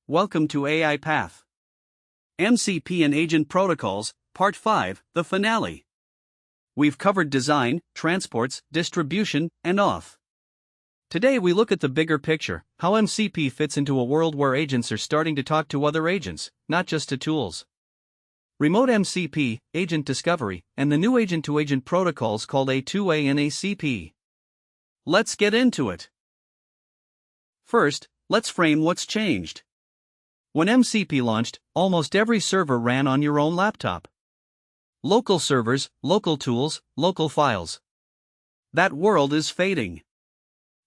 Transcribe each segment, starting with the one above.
welcome to AI Path. MCP and Agent Protocols, Part 5, the finale. We've covered design, transports, distribution, and auth. Today we look at the bigger picture, how MCP fits into a world where agents are starting to talk to other agents, not just to tools. Remote MCP, agent discovery, and the new agent-to-agent protocols called A2A and ACP. Let's get into it. First, let's frame what's changed. When MCP launched, almost every server ran on your own laptop. Local servers, local tools, local files. That world is fading.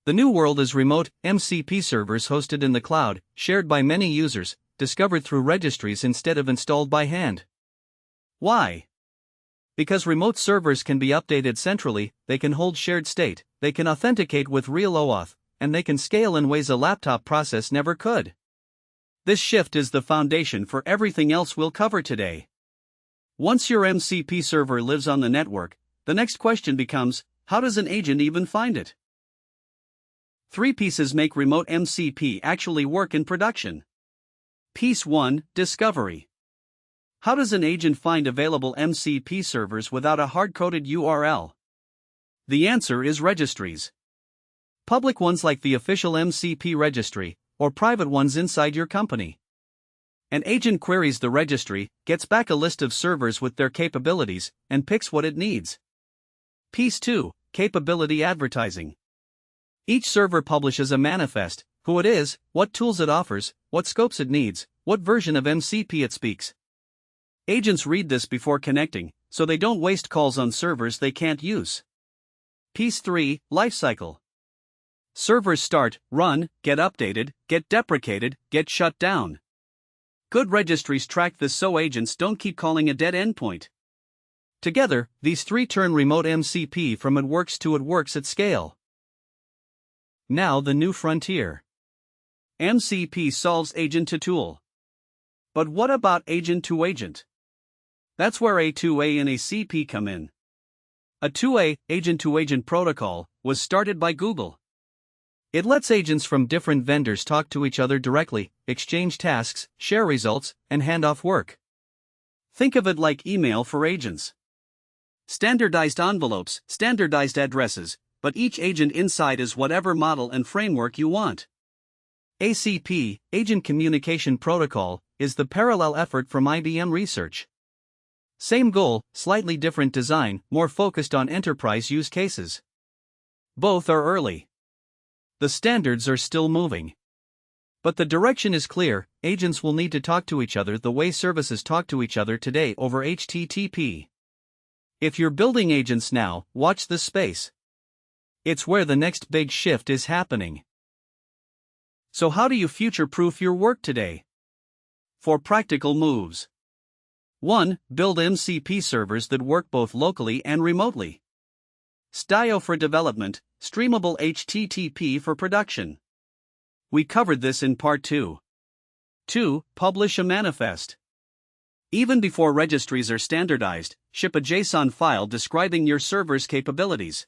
The new world is remote MCP servers hosted in the cloud, shared by many users, discovered through registries instead of installed by hand. Why? Because remote servers can be updated centrally, they can hold shared state, they can authenticate with real OAuth, and they can scale in ways a laptop process never could. This shift is the foundation for everything else we'll cover today. Once your MCP server lives on the network, the next question becomes, how does an agent even find it? 3 pieces make remote MCP actually work in production. Piece 1, Discovery. How does an agent find available MCP servers without a hard-coded URL? The answer is registries. Public ones like the official MCP registry, or private ones inside your company. An agent queries the registry, gets back a list of servers with their capabilities, and picks what it needs. Piece 2, Capability Advertising. Each server publishes a manifest, who it is, what tools it offers, what scopes it needs, what version of MCP it speaks. Agents read this before connecting, so they don't waste calls on servers they can't use. Piece 3, Lifecycle. Servers start, run, get updated, get deprecated, get shut down. Good registries track this so agents don't keep calling a dead endpoint. Together, these 3 turn remote MCP from it works to it works at scale. Now the new frontier. MCP solves agent to tool. But what about agent to agent? That's where A2A and ACP come in. A2A, agent-to-agent protocol, was started by Google. It lets agents from different vendors talk to each other directly, exchange tasks, share results, and hand off work. Think of it like email for agents. Standardized envelopes, standardized addresses, but each agent inside is whatever model and framework you want. ACP, Agent Communication Protocol, is the parallel effort from IBM Research. Same goal, slightly different design, more focused on enterprise use cases. Both are early. The standards are still moving. But the direction is clear, agents will need to talk to each other the way services talk to each other today over HTTP. If you're building agents now, watch this space. It's where the next big shift is happening. So how do you future-proof your work today? 4 practical moves. 1. Build MCP servers that work both locally and remotely. STIO for development, streamable HTTP for production. We covered this in Part 2. 2. Publish a manifest. Even before registries are standardized, ship a JSON file describing your server's capabilities.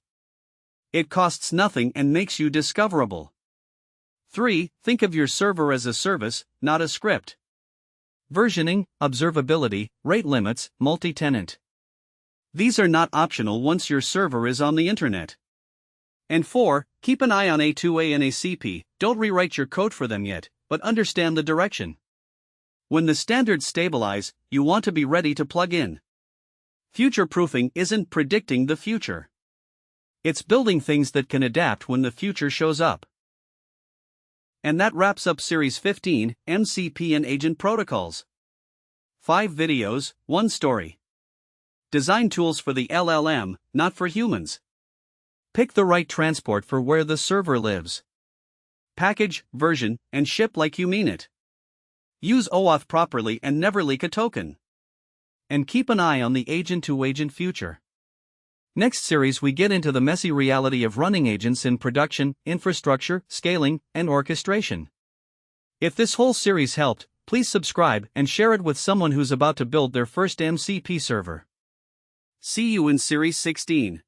It costs nothing and makes you discoverable. 3. Think of your server as a service, not a script. Versioning, observability, rate limits, multi-tenant. These are not optional once your server is on the internet. And 4. Keep an eye on A2A and ACP, don't rewrite your code for them yet, but understand the direction. When the standards stabilize, you want to be ready to plug in. Future-proofing isn't predicting the future. It's building things that can adapt when the future shows up. And that wraps up Series 15, MCP and Agent Protocols. 5 videos, 1 story. Design tools for the LLM, not for humans. Pick the right transport for where the server lives. Package, version, and ship like you mean it. Use OAuth properly and never leak a token. And keep an eye on the agent-to-agent future. Next series we get into the messy reality of running agents in production, infrastructure, scaling, and orchestration. If this whole series helped, please subscribe and share it with someone who's about to build their first MCP server. See you in Series 16.